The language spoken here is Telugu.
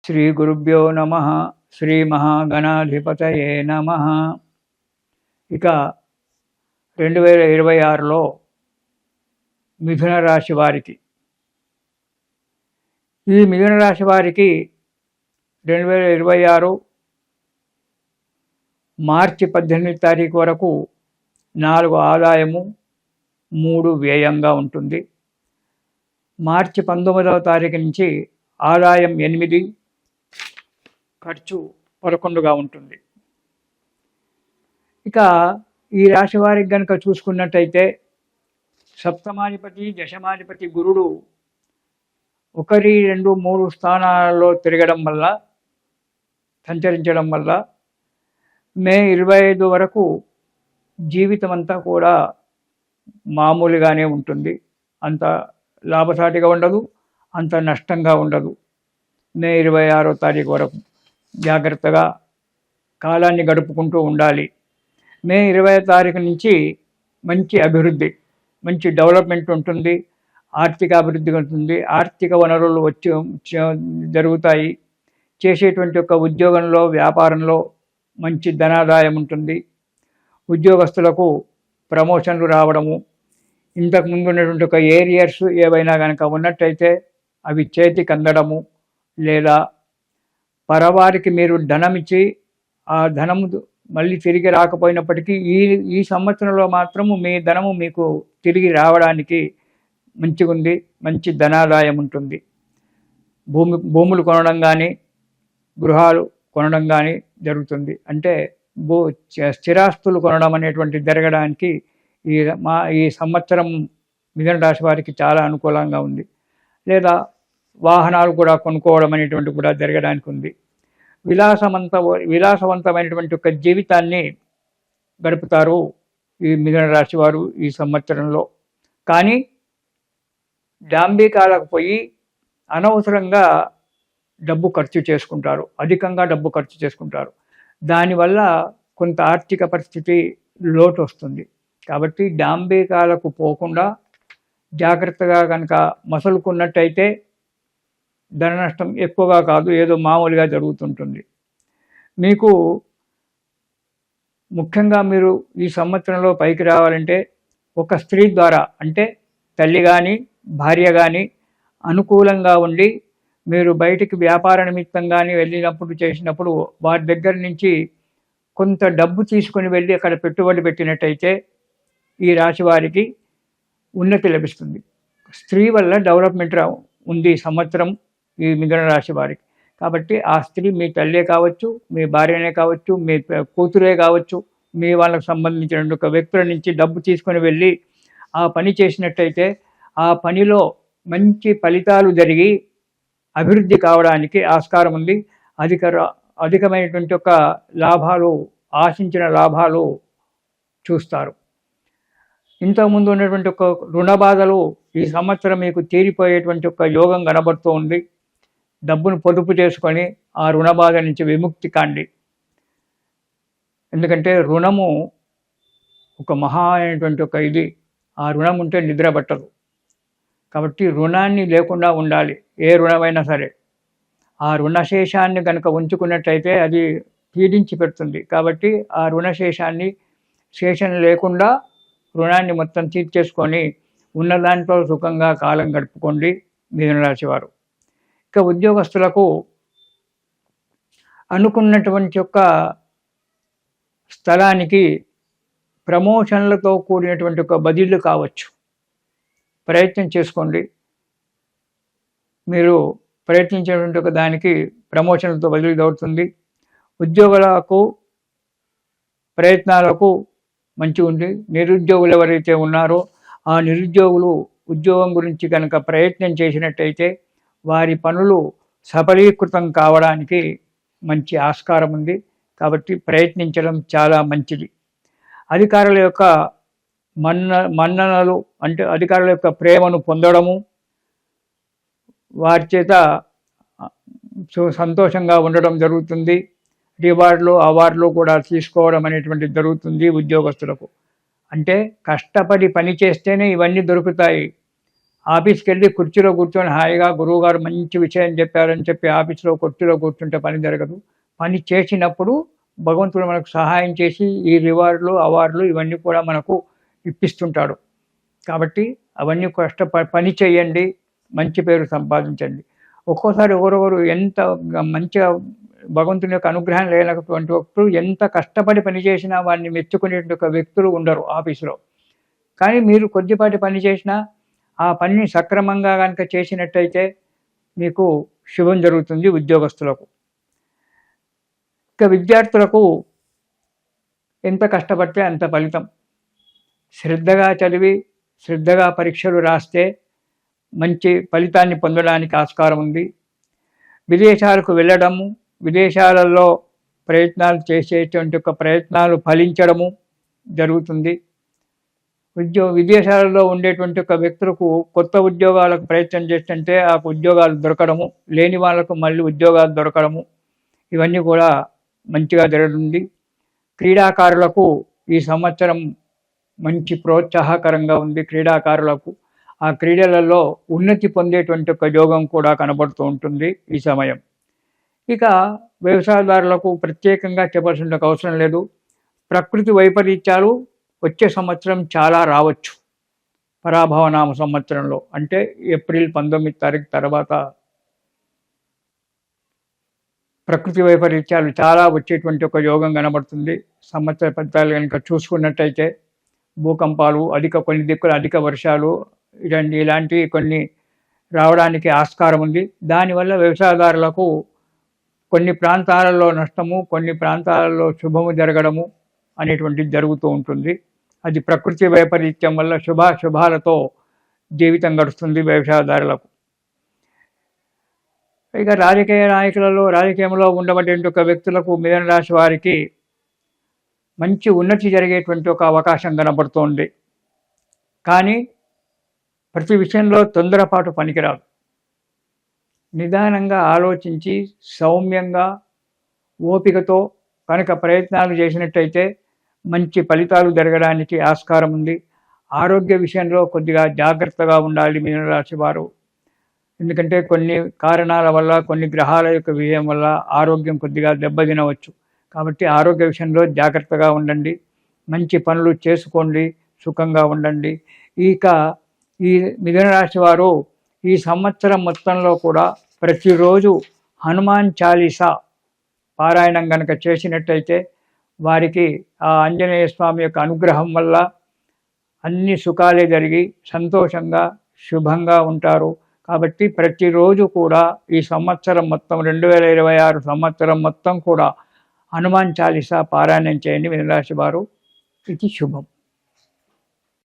శ్రీ గురుభ్యో నమ. శ్రీ మహాగణాధిపతయే నమ. ఇక 2026లో మిథున రాశి వారికి, ఈ మిథున రాశి వారికి 2026 మార్చి 18 తారీఖు వరకు 4 ఆదాయము 3 వ్యయంగా ఉంటుంది. మార్చి 19వ తారీఖు నుంచి ఆదాయం 8, ఖర్చు 11గా ఉంటుంది. ఇక ఈ రాశి వారికి కనుక చూసుకున్నట్టయితే సప్తమాధిపతి దశమాధిపతి గురుడు 1, 2, 3 స్థానాలలో తిరగడం వల్ల, సంచరించడం వల్ల మే 25 వరకు జీవితం అంతా కూడా మామూలుగానే ఉంటుంది. అంత లాభసాటిగా ఉండదు, అంత నష్టంగా ఉండదు. మే 26వ తారీఖు వరకు జాగ్రత్తగా కాలాన్ని గడుపుకుంటూ ఉండాలి. మే 20వ తారీఖు నుంచి మంచి అభివృద్ధి, మంచి డెవలప్మెంట్ ఉంటుంది. ఆర్థిక అభివృద్ధి ఉంటుంది. ఆర్థిక వనరులు జరుగుతాయి. చేసేటువంటి ఒక ఉద్యోగంలో, వ్యాపారంలో మంచి ధనాదాయం ఉంటుంది. ఉద్యోగస్తులకు ప్రమోషన్లు రావడము, ఇంతకుముందు ఉన్నటువంటి ఒక ఏరియర్స్ ఏవైనా కనుక ఉన్నట్టయితే అవి చేతికి అందడము, లేదా పరవారికి మీరు ధనం ఇచ్చి ఆ ధనము మళ్ళీ తిరిగి రాకపోయినప్పటికీ ఈ సంవత్సరంలో మాత్రము మీ ధనము మీకు తిరిగి రావడానికి మంచిగా ఉంది. మంచి ధనాదాయం ఉంటుంది. భూములు కొనడం కానీ, గృహాలు కొనడం కానీ జరుగుతుంది. అంటే స్థిరాస్తులు కొనడం అనేటువంటి జరగడానికి ఈ సంవత్సరం మిథున రాశి వారికి చాలా అనుకూలంగా ఉంది. లేదా వాహనాలు కూడా కొనుక్కోవడం అనేటువంటి కూడా జరగడానికి ఉంది. విలాసవంతమైనటువంటి ఒక జీవితాన్ని గడుపుతారు ఈ మిథున రాశి వారు ఈ సంవత్సరంలో. కానీ డాంబికాలకు పోయి అనవసరంగా డబ్బు ఖర్చు చేసుకుంటారు, అధికంగా డబ్బు ఖర్చు చేసుకుంటారు. దానివల్ల కొంత ఆర్థిక పరిస్థితి లోటు వస్తుంది. కాబట్టి డాంబికాలకు పోకుండా జాగ్రత్తగా కనుక మసలుకున్నట్టయితే ధన నష్టం ఎక్కువగా కాదు, ఏదో మామూలుగా జరుగుతుంటుంది. మీకు ముఖ్యంగా మీరు ఈ సంవత్సరంలో పైకి రావాలంటే ఒక స్త్రీ ద్వారా, అంటే తల్లి కానీ భార్య కానీ అనుకూలంగా ఉండి మీరు బయటికి వ్యాపార నిమిత్తం కానీ వెళ్ళినప్పుడు చేసినప్పుడు వారి దగ్గర నుంచి కొంత డబ్బు తీసుకొని వెళ్ళి అక్కడ పెట్టుబడి పెట్టినట్టయితే ఈ రాశి వారికి ఉన్నతి లభిస్తుంది. స్త్రీ వల్ల డెవలప్మెంట్ ఉంది ఈ సంవత్సరం ఈ మిథున రాశి వారికి. కాబట్టి ఆ స్త్రీ మీ తల్లే కావచ్చు, మీ భార్యనే కావచ్చు, మీ కూతురే కావచ్చు, మీ వాళ్ళకు సంబంధించిన ఒక వ్యక్తుల నుంచి డబ్బు తీసుకొని వెళ్ళి ఆ పని చేసినట్టయితే ఆ పనిలో మంచి ఫలితాలు జరిగి అభివృద్ధి కావడానికి ఆస్కారం ఉంది. అధికమైనటువంటి ఒక లాభాలు, ఆశించిన లాభాలు చూస్తారు. ఇంతకుముందు ఉన్నటువంటి ఒక రుణ బాధలు ఈ సంవత్సరం మీకు తీరిపోయేటువంటి ఒక యోగం కనబడుతూ ఉంది. డబ్బును పొదుపు చేసుకొని ఆ రుణ బాధ నుంచి విముక్తి కాండి. ఎందుకంటే రుణము ఒక మహా అయినటువంటి ఒక ఇది. ఆ రుణం ఉంటే నిద్ర పట్టదు. కాబట్టి రుణాన్ని లేకుండా ఉండాలి. ఏ రుణమైనా సరే ఆ రుణశేషాన్ని కనుక ఉంచుకున్నట్టయితే అది పీడించి పెడుతుంది. కాబట్టి ఆ రుణశేషాన్ని శేషం లేకుండా రుణాన్ని మొత్తం తీర్చేసుకొని ఉన్న దాంట్లో సుఖంగా కాలం గడుపుకోండి మిథున రాశి వారు. ఇక ఉద్యోగస్తులకు అనుకున్నటువంటి యొక్క స్థలానికి ప్రమోషన్లతో కూడినటువంటి ఒక బదిలీలు కావచ్చు. ప్రయత్నం చేసుకోండి. మీరు ప్రయత్నించేటువంటి ఒక దానికి ప్రమోషన్లతో బదిలీ అవుతుంది. ఉద్యోగులకు ప్రయత్నాలకు మంచిగా ఉంది. నిరుద్యోగులు ఎవరైతే ఉన్నారో ఆ నిరుద్యోగులు ఉద్యోగం గురించి కనుక ప్రయత్నం చేసినట్టయితే వారి పనులు సఫలీకృతం కావడానికి మంచి ఆస్కారం ఉంది. కాబట్టి ప్రయత్నించడం చాలా మంచిది. అధికారుల యొక్క మన్ననలు, అంటే అధికారుల యొక్క ప్రేమను పొందడము, వారి చేత సంతోషంగా ఉండడం జరుగుతుంది. రివార్డులు, అవార్డులు కూడా తీసుకోవడం అనేటువంటి జరుగుతుంది ఉద్యోగస్తులకు. అంటే కష్టపడి పని చేస్తేనే ఇవన్నీ దొరుకుతాయి. ఆఫీస్కి వెళ్ళి కుర్చీలో కూర్చొని హాయిగా గురువుగారు మంచి విషయం చెప్పారని చెప్పి ఆఫీస్లో కుర్చీలో కూర్చుంటే పని జరగదు. పని చేసినప్పుడు భగవంతుడు మనకు సహాయం చేసి ఈ రివార్డులు అవార్డులు ఇవన్నీ కూడా మనకు ఇప్పిస్తుంటాడు. కాబట్టి అవన్నీ పని చేయండి, మంచి పేరు సంపాదించండి. ఒక్కోసారి ఎవరెవరు ఎంత మంచిగా భగవంతుని యొక్క అనుగ్రహం లేనటువంటి వ్యక్తులు ఎంత కష్టపడి పనిచేసినా వాడిని మెచ్చుకునేటువంటి వ్యక్తులు ఉండరు ఆఫీసులో. కానీ మీరు కొద్దిపాటి పని చేసినా ఆ పనిని సక్రమంగా కనుక చేసినట్టయితే మీకు శుభం జరుగుతుంది ఉద్యోగస్తులకు. ఇక విద్యార్థులకు ఎంత కష్టపడితే అంత ఫలితం. శ్రద్ధగా చదివి శ్రద్ధగా పరీక్షలు రాస్తే మంచి ఫలితాన్ని పొందడానికి ఆస్కారం ఉంది. విదేశాలకు వెళ్ళడము, విదేశాలలో ప్రయత్నాలు చేసేటువంటి ప్రయత్నాలు ఫలించడము జరుగుతుంది. విదేశాలలో ఉండేటువంటి ఒక వ్యక్తులకు కొత్త ఉద్యోగాలకు ప్రయత్నం చేస్తుంటే ఆ ఉద్యోగాలు దొరకడము, లేని వాళ్ళకు మళ్ళీ ఉద్యోగాలు దొరకడము, ఇవన్నీ కూడా మంచిగా జరుగుతుంది. క్రీడాకారులకు ఈ సంవత్సరం మంచి ప్రోత్సాహకరంగా ఉంది. క్రీడాకారులకు ఆ క్రీడలలో ఉన్నతి పొందేటువంటి ఒక యోగం కూడా కనబడుతూ ఉంటుంది ఈ సమయం. ఇక వ్యవసాయదారులకు ప్రత్యేకంగా చెప్పాల్సిన అవసరం లేదు. ప్రకృతి వైపరీత్యాలు వచ్చే సంవత్సరం చాలా రావచ్చు. పరాభవనామ సంవత్సరంలో అంటే ఏప్రిల్ 19 తారీఖు తర్వాత ప్రకృతి వైపరీత్యాలు చాలా వచ్చేటువంటి ఒక యోగం కనబడుతుంది. సంవత్సర ఫలితాలు కనుక చూసుకున్నట్టయితే భూకంపాలు, కొన్ని దిక్కులు అధిక వర్షాలు ఇలాంటివి కొన్ని రావడానికి ఆస్కారం ఉంది. దానివల్ల వ్యవసాయదారులకు కొన్ని ప్రాంతాలలో నష్టము, కొన్ని ప్రాంతాలలో శుభము జరగడము అనేటువంటిది జరుగుతూ ఉంటుంది. అది ప్రకృతి వైపరీత్యం వల్ల శుభాలతో జీవితం గడుస్తుంది వ్యవసాయదారులకు. ఇక రాజకీయంలో ఉండబడేటువంటి ఒక వ్యక్తులకు, మిథున రాశి వారికి మంచి ఉన్నతి జరిగేటువంటి ఒక అవకాశం కనబడుతోంది. కానీ ప్రతి విషయంలో తొందరపాటు పనికిరాదు. నిదానంగా ఆలోచించి సౌమ్యంగా ఓపికతో కనుక ప్రయత్నాలు చేసినట్టయితే మంచి ఫలితాలు జరగడానికి ఆస్కారం ఉంది. ఆరోగ్య విషయంలో కొద్దిగా జాగ్రత్తగా ఉండాలి మిథున రాశి వారు. ఎందుకంటే కొన్ని కారణాల వల్ల, కొన్ని గ్రహాల యొక్క విజయం వల్ల ఆరోగ్యం కొద్దిగా దెబ్బతినవచ్చు. కాబట్టి ఆరోగ్య విషయంలో జాగ్రత్తగా ఉండండి, మంచి పనులు చేసుకోండి, సుఖంగా ఉండండి. ఇక ఈ మిథున రాశి వారు ఈ సంవత్సరం మొత్తంలో కూడా ప్రతిరోజు హనుమాన్ చాలీసా పారాయణం కనుక చేసినట్టయితే వారికి ఆ ఆంజనేయ స్వామి యొక్క అనుగ్రహం వల్ల అన్ని సుఖాలే జరిగి సంతోషంగా శుభంగా ఉంటారు. కాబట్టి ప్రతిరోజు కూడా ఈ సంవత్సరం మొత్తం 2026 సంవత్సరం మొత్తం కూడా హనుమాన్ చాలీసా పారాయణం చేయండి మిథున రాశి వారు. ఇది శుభం.